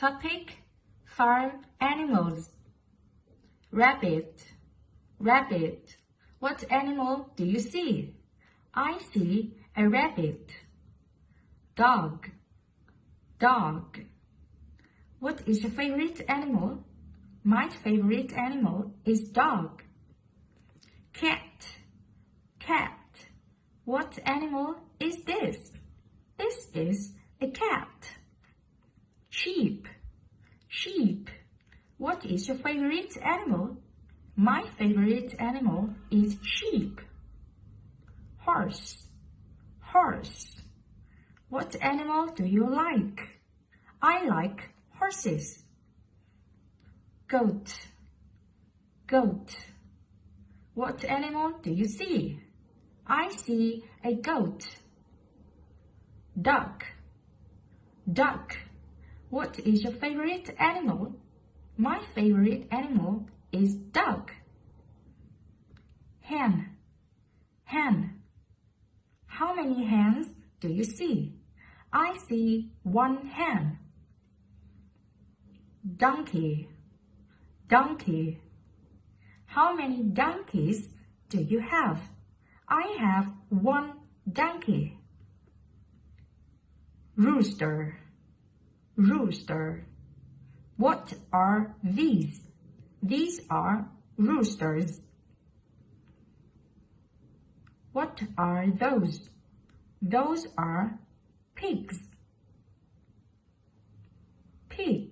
Topic: Farm animals. Rabbit. Rabbit. What animal do you see? I see a rabbit. Dog. Dog. What is your favorite animal? My favorite animal is dog. Cat. Cat. What animal is this? This is a cat. Sheep. Sheep. What is your favorite animal? My favorite animal is sheep. Horse. Horse. What animal do you like? I like horses. Goat. Goat. What animal do you see? I see a goat. Duck. Duck. What is your favorite animal? My favorite animal is duck. Hen. Hen. How many hens do you see? I see one hen. Donkey. Donkey. How many donkeys do you have? I have one donkey. Rooster. Rooster. What are these? These are roosters. What are those? Those are pigs. Pig.